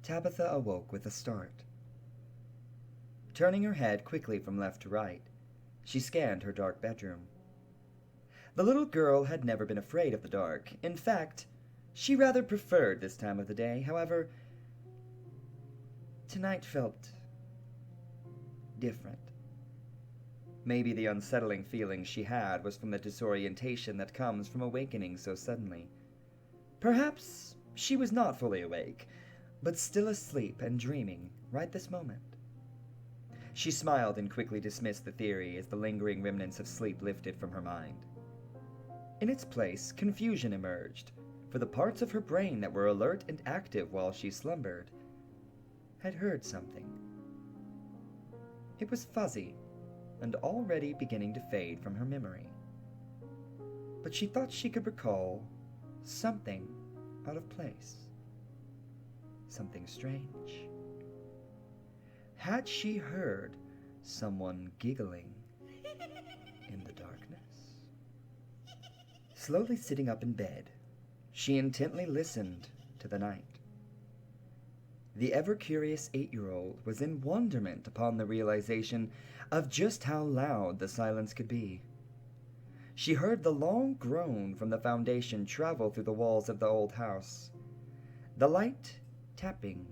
Tabitha awoke with a start. Turning her head quickly from left to right, she scanned her dark bedroom. The little girl had never been afraid of the dark. In fact, she rather preferred this time of the day. However, tonight felt different. Maybe the unsettling feeling she had was from the disorientation that comes from awakening so suddenly. Perhaps she was not fully awake, but still asleep and dreaming right this moment. She smiled and quickly dismissed the theory as the lingering remnants of sleep lifted from her mind. In its place, confusion emerged, for the parts of her brain that were alert and active while she slumbered had heard something. It was fuzzy and already beginning to fade from her memory, but she thought she could recall something out of place. Something strange. Had she heard someone giggling in the darkness? Slowly sitting up in bed, she intently listened to the night. The ever-curious 8-year-old was in wonderment upon the realization of just how loud the silence could be. She heard the long groan from the foundation travel through the walls of the old house. The light tapping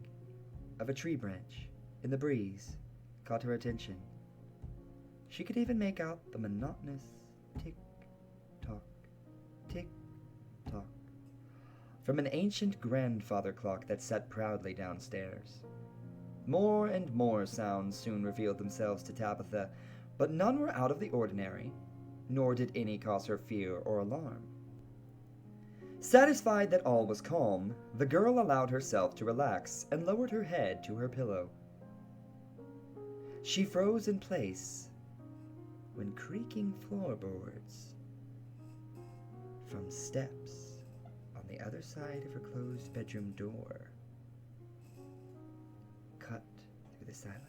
of a tree branch in the breeze caught her attention. She could even make out the monotonous tick-tock, tick-tock from an ancient grandfather clock that sat proudly downstairs. More and more sounds soon revealed themselves to Tabitha, but none were out of the ordinary, nor did any cause her fear or alarm. Satisfied that all was calm, the girl allowed herself to relax and lowered her head to her pillow. She froze in place when creaking floorboards from steps on the other side of her closed bedroom door cut through the silence.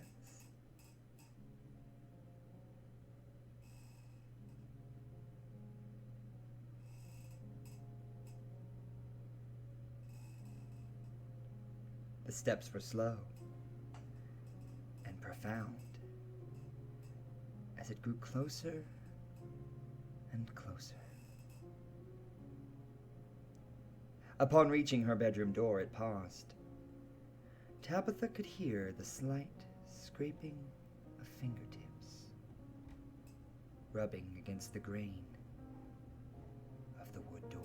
The steps were slow and profound as it grew closer and closer. Upon reaching her bedroom door, it paused. Tabitha could hear the slight scraping of fingertips rubbing against the grain of the wood door.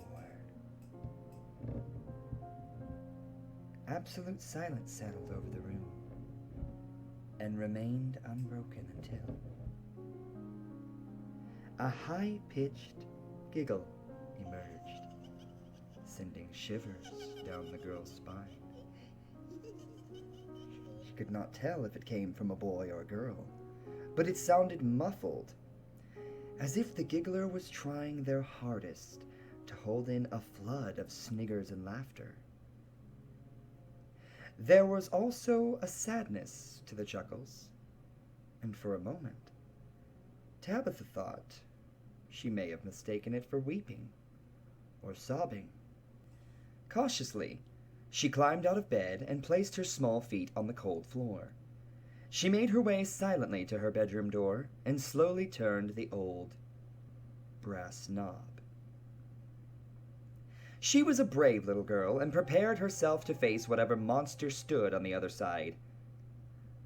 Absolute silence settled over the room and remained unbroken until a high-pitched giggle emerged, sending shivers down the girl's spine. She could not tell if it came from a boy or a girl, but it sounded muffled, as if the giggler was trying their hardest to hold in a flood of sniggers and laughter. There was also a sadness to the chuckles, and for a moment, Tabitha thought she may have mistaken it for weeping or sobbing. Cautiously, she climbed out of bed and placed her small feet on the cold floor. She made her way silently to her bedroom door and slowly turned the old brass knob. She was a brave little girl and prepared herself to face whatever monster stood on the other side.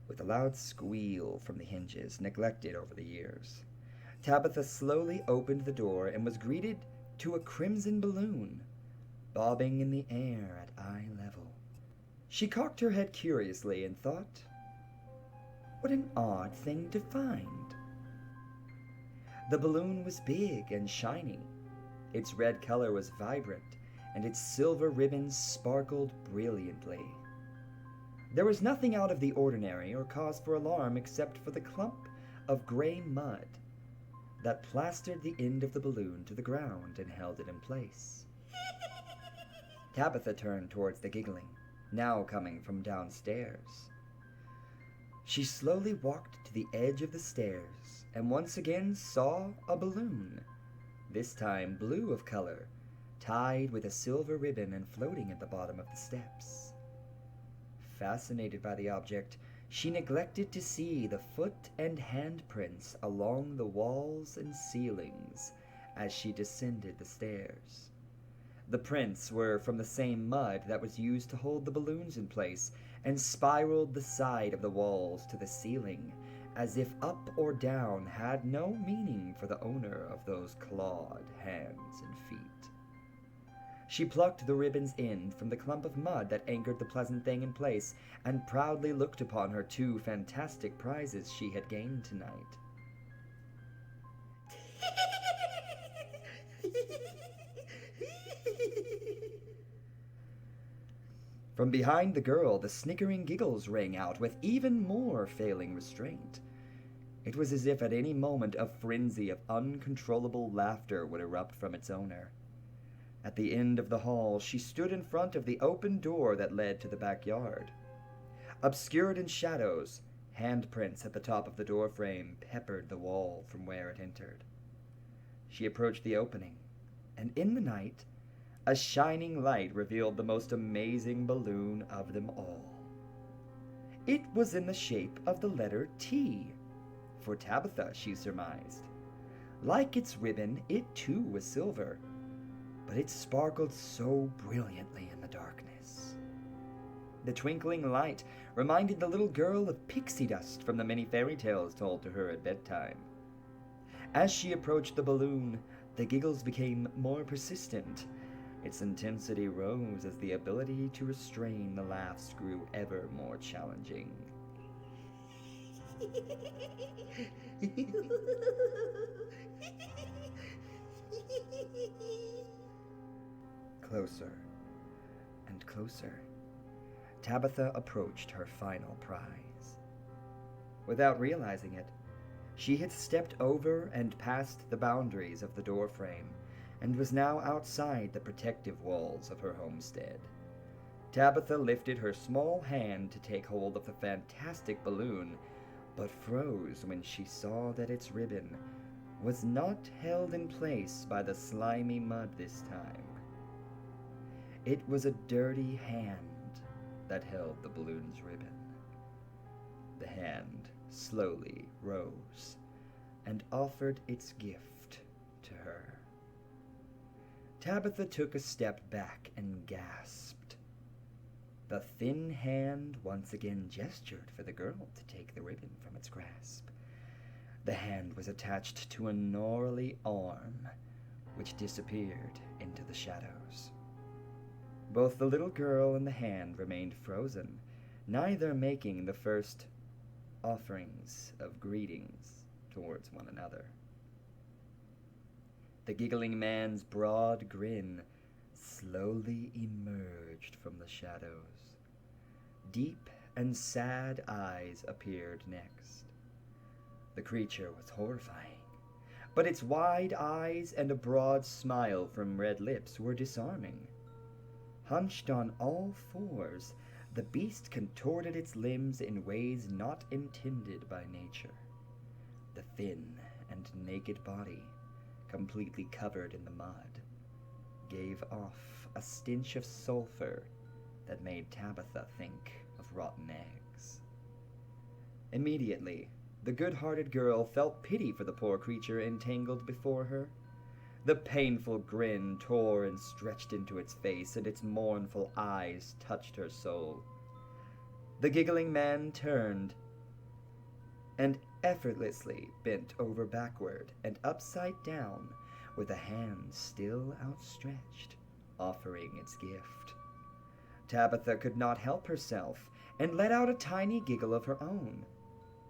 With a loud squeal from the hinges, neglected over the years, Tabitha slowly opened the door and was greeted to a crimson balloon, bobbing in the air at eye level. She cocked her head curiously and thought, what an odd thing to find. The balloon was big and shiny. Its red color was vibrant, and its silver ribbons sparkled brilliantly. There was nothing out of the ordinary or cause for alarm except for the clump of gray mud that plastered the end of the balloon to the ground and held it in place. Tabitha turned towards the giggling, now coming from downstairs. She slowly walked to the edge of the stairs and once again saw a balloon, this time blue of color, tied with a silver ribbon and floating at the bottom of the steps. Fascinated by the object, she neglected to see the foot and handprints along the walls and ceilings as she descended the stairs. The prints were from the same mud that was used to hold the balloons in place and spiraled the side of the walls to the ceiling, as if up or down had no meaning for the owner of those clawed hands and feet. She plucked the ribbon's end from the clump of mud that anchored the pleasant thing in place and proudly looked upon her 2 fantastic prizes she had gained tonight. From behind the girl, the snickering giggles rang out with even more failing restraint. It was as if at any moment a frenzy of uncontrollable laughter would erupt from its owner. At the end of the hall, she stood in front of the open door that led to the backyard. Obscured in shadows, handprints at the top of the doorframe peppered the wall from where it entered. She approached the opening, and in the night, a shining light revealed the most amazing balloon of them all. It was in the shape of the letter T, for Tabitha, she surmised. Like its ribbon, it too was silver, but it sparkled so brilliantly in the darkness. The twinkling light reminded the little girl of pixie dust from the many fairy tales told to her at bedtime. As she approached the balloon, the giggles became more persistent. Its intensity rose as the ability to restrain the laughs grew ever more challenging. Closer and closer, Tabitha approached her final prize. Without realizing it, she had stepped over and past the boundaries of the doorframe and was now outside the protective walls of her homestead. Tabitha lifted her small hand to take hold of the fantastic balloon, but froze when she saw that its ribbon was not held in place by the slimy mud this time. It was a dirty hand that held the balloon's ribbon. The hand slowly rose and offered its gift to her. Tabitha took a step back and gasped. The thin hand once again gestured for the girl to take the ribbon from its grasp. The hand was attached to a gnarly arm, which disappeared into the shadows. Both the little girl and the hand remained frozen, neither making the first offerings of greetings towards one another. The giggling man's broad grin slowly emerged from the shadows. Deep and sad eyes appeared next. The creature was horrifying, but its wide eyes and a broad smile from red lips were disarming. Hunched on all fours, the beast contorted its limbs in ways not intended by nature. The thin and naked body, completely covered in the mud, gave off a stench of sulfur that made Tabitha think of rotten eggs. Immediately, the good-hearted girl felt pity for the poor creature entangled before her. The painful grin tore and stretched into its face, and its mournful eyes touched her soul. The giggling man turned and effortlessly bent over backward and upside down, with a hand still outstretched, offering its gift. Tabitha could not help herself, and let out a tiny giggle of her own.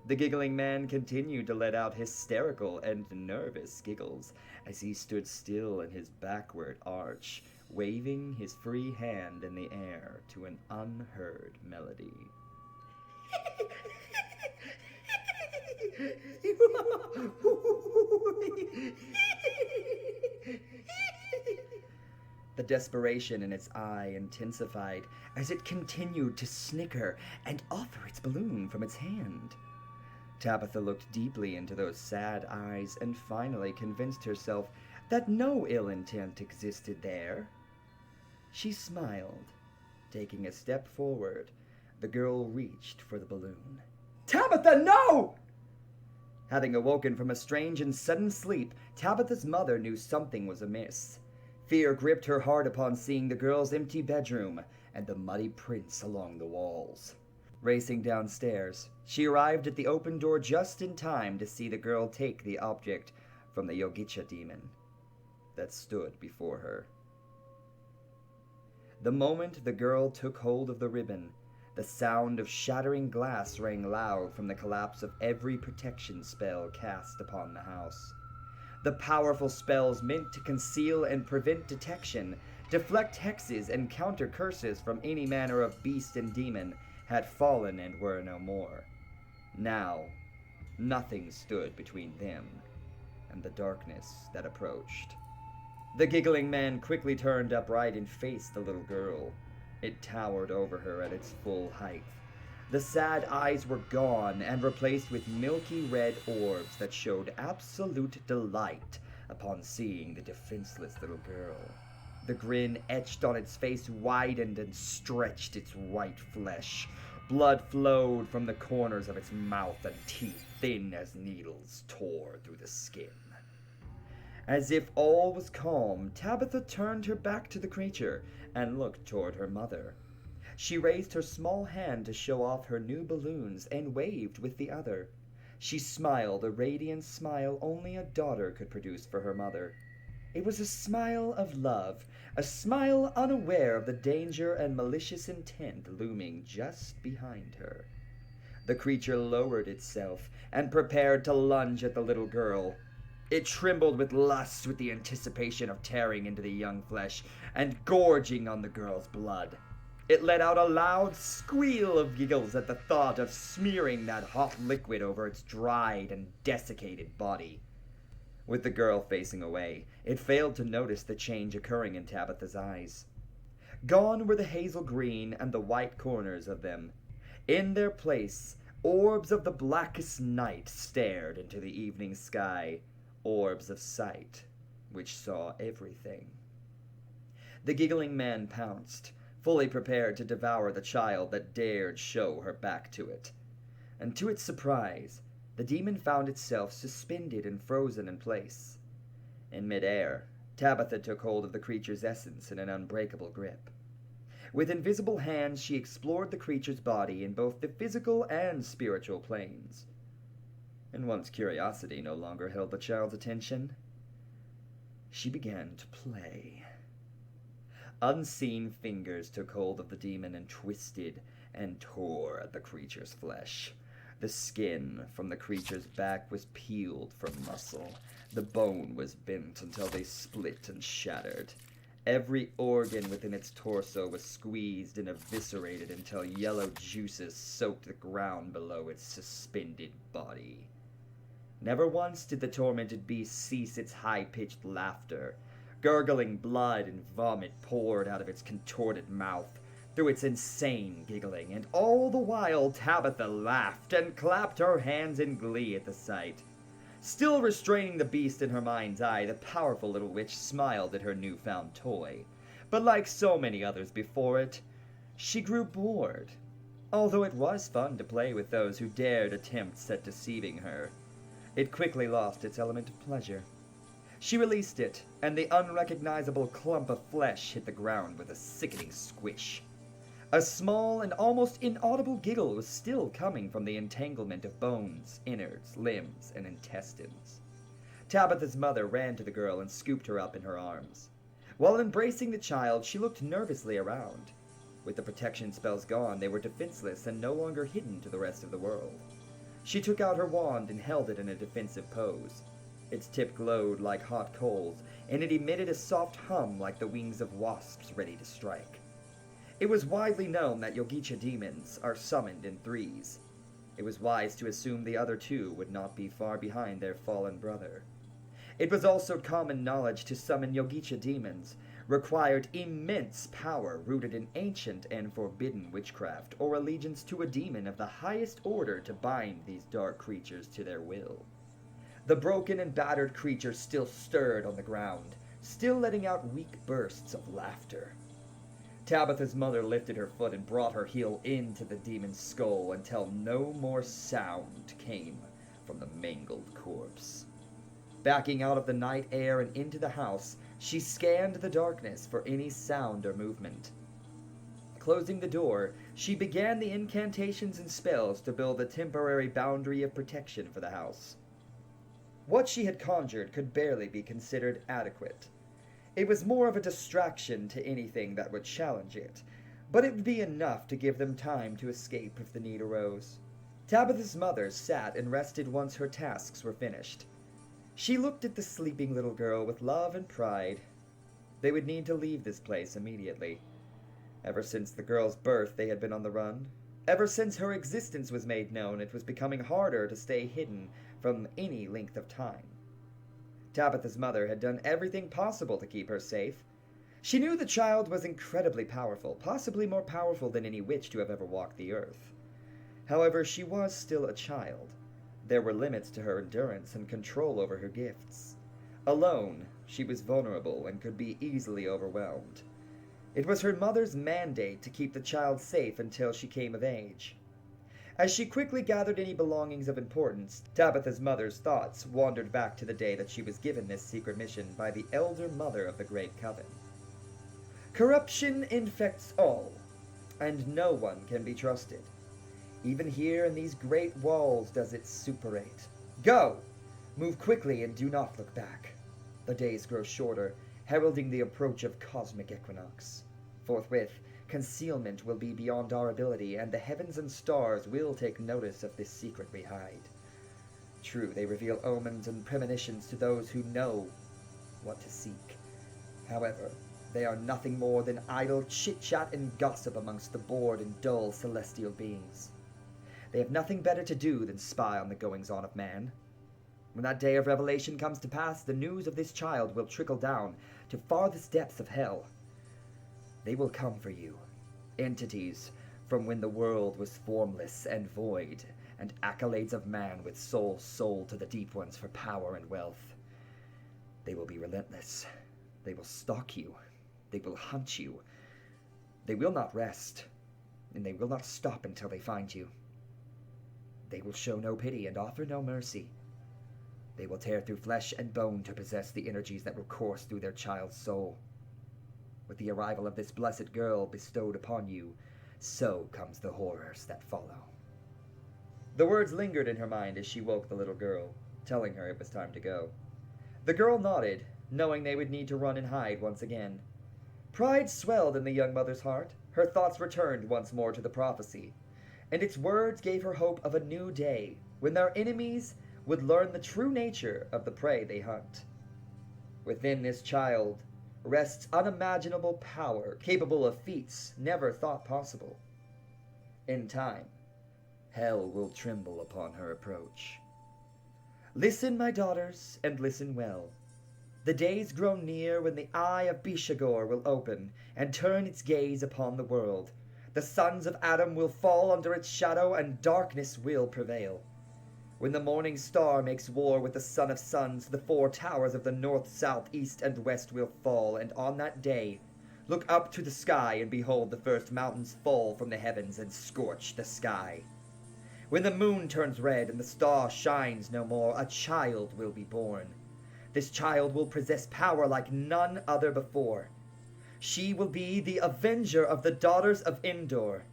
The giggling man continued to let out hysterical and nervous giggles as he stood still in his backward arch, waving his free hand in the air to an unheard melody. The desperation in its eye intensified as it continued to snicker and offer its balloon from its hand. Tabitha looked deeply into those sad eyes and finally convinced herself that no ill intent existed there. She smiled. Taking a step forward, the girl reached for the balloon. "Tabitha, no!" Having awoken from a strange and sudden sleep, Tabitha's mother knew something was amiss. Fear gripped her heart upon seeing the girl's empty bedroom and the muddy prints along the walls. Racing downstairs, she arrived at the open door just in time to see the girl take the object from the Yogicha demon that stood before her. The moment the girl took hold of the ribbon, the sound of shattering glass rang loud from the collapse of every protection spell cast upon the house. The powerful spells meant to conceal and prevent detection, deflect hexes, and counter curses from any manner of beast and demon had fallen and were no more. Now, nothing stood between them and the darkness that approached. The giggling man quickly turned upright and faced the little girl. It towered over her at its full height. The sad eyes were gone and replaced with milky red orbs that showed absolute delight upon seeing the defenseless little girl. The grin etched on its face widened and stretched its white flesh. Blood flowed from the corners of its mouth and teeth, thin as needles, tore through the skin. As if all was calm, Tabitha turned her back to the creature and looked toward her mother. She raised her small hand to show off her new balloons and waved with the other. She smiled a radiant smile only a daughter could produce for her mother. It was a smile of love, a smile unaware of the danger and malicious intent looming just behind her. The creature lowered itself and prepared to lunge at the little girl. It trembled with lust with the anticipation of tearing into the young flesh and gorging on the girl's blood. It let out a loud squeal of giggles at the thought of smearing that hot liquid over its dried and desiccated body. With the girl facing away, it failed to notice the change occurring in Tabitha's eyes. Gone were the hazel green and the white corners of them. In their place, orbs of the blackest night stared into the evening sky, orbs of sight, which saw everything. The giggling man pounced, fully prepared to devour the child that dared show her back to it. And to its surprise, the demon found itself suspended and frozen in place. In midair, Tabitha took hold of the creature's essence in an unbreakable grip. With invisible hands, she explored the creature's body in both the physical and spiritual planes. And once curiosity no longer held the child's attention, she began to play. Unseen fingers took hold of the demon and twisted and tore at the creature's flesh. The skin from the creature's back was peeled from muscle. The bone was bent until they split and shattered. Every organ within its torso was squeezed and eviscerated until yellow juices soaked the ground below its suspended body. Never once did the tormented beast cease its high-pitched laughter. Gurgling blood and vomit poured out of its contorted mouth through its insane giggling, and all the while Tabitha laughed and clapped her hands in glee at the sight. Still restraining the beast in her mind's eye, the powerful little witch smiled at her newfound toy. But like so many others before it, she grew bored, although it was fun to play with those who dared attempts at deceiving her. It quickly lost its element of pleasure. She released it, and the unrecognizable clump of flesh hit the ground with a sickening squish. A small and almost inaudible giggle was still coming from the entanglement of bones, innards, limbs, and intestines. Tabitha's mother ran to the girl and scooped her up in her arms. While embracing the child, she looked nervously around. With the protection spells gone, they were defenseless and no longer hidden to the rest of the world. She took out her wand and held it in a defensive pose. Its tip glowed like hot coals, and it emitted a soft hum like the wings of wasps ready to strike. It was widely known that Yogicha demons are summoned in threes. It was wise to assume the other two would not be far behind their fallen brother. It was also common knowledge to summon Yogicha demons, required immense power rooted in ancient and forbidden witchcraft, or allegiance to a demon of the highest order to bind these dark creatures to their will. The broken and battered creature still stirred on the ground, still letting out weak bursts of laughter. Tabitha's mother lifted her foot and brought her heel into the demon's skull until no more sound came from the mangled corpse. Backing out of the night air and into the house, she scanned the darkness for any sound or movement. Closing the door, she began the incantations and spells to build a temporary boundary of protection for the house. What she had conjured could barely be considered adequate. It was more of a distraction to anything that would challenge it, but it would be enough to give them time to escape if the need arose. Tabitha's mother sat and rested once her tasks were finished. She looked at the sleeping little girl with love and pride. They would need to leave this place immediately. Ever since the girl's birth, they had been on the run. Ever since her existence was made known, it was becoming harder to stay hidden from any length of time. Tabitha's mother had done everything possible to keep her safe. She knew the child was incredibly powerful, possibly more powerful than any witch to have ever walked the earth. However, she was still a child. There were limits to her endurance and control over her gifts. Alone, she was vulnerable and could be easily overwhelmed. It was her mother's mandate to keep the child safe until she came of age. As she quickly gathered any belongings of importance, Tabitha's mother's thoughts wandered back to the day that she was given this secret mission by the elder mother of the Great Coven. Corruption infects all, and no one can be trusted. Even here in these great walls does it suppurate. Go! Move quickly and do not look back. The days grow shorter, heralding the approach of cosmic equinox. Forthwith, concealment will be beyond our ability, and the heavens and stars will take notice of this secret we hide. True, they reveal omens and premonitions to those who know what to seek. However, they are nothing more than idle chit-chat and gossip amongst the bored and dull celestial beings. They have nothing better to do than spy on the goings-on of man. When that day of revelation comes to pass, the news of this child will trickle down to farthest depths of hell. They will come for you, entities from when the world was formless and void, and accolades of man with soul sold to the deep ones for power and wealth. They will be relentless. They will stalk you. They will hunt you. They will not rest, and they will not stop until they find you. They will show no pity and offer no mercy. They will tear through flesh and bone to possess the energies that will course through their child's soul. With the arrival of this blessed girl bestowed upon you, so comes the horrors that follow. The words lingered in her mind as she woke the little girl, telling her it was time to go. The girl nodded, knowing they would need to run and hide once again. Pride swelled in the young mother's heart. Her thoughts returned once more to the prophecy, and its words gave her hope of a new day, when their enemies would learn the true nature of the prey they hunt. Within this child rests unimaginable power, capable of feats never thought possible. In time, hell will tremble upon her approach. Listen, my daughters, and listen well. The days grow near when the eye of Bishagor will open and turn its gaze upon the world. The sons of Adam will fall under its shadow, and darkness will prevail. When the morning star makes war with the son of suns, the four towers of the north, south, east, and west will fall, and on that day, look up to the sky and behold the first mountains fall from the heavens and scorch the sky. When the moon turns red and the star shines no more, a child will be born. This child will possess power like none other before. She will be the avenger of the daughters of Endor.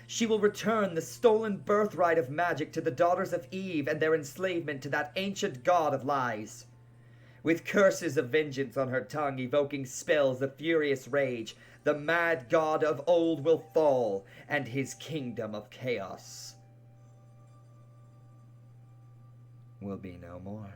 She will return the stolen birthright of magic to the daughters of Eve and their enslavement to that ancient god of lies. With curses of vengeance on her tongue, evoking spells of furious rage, the mad god of old will fall, and his kingdom of chaos will be no more.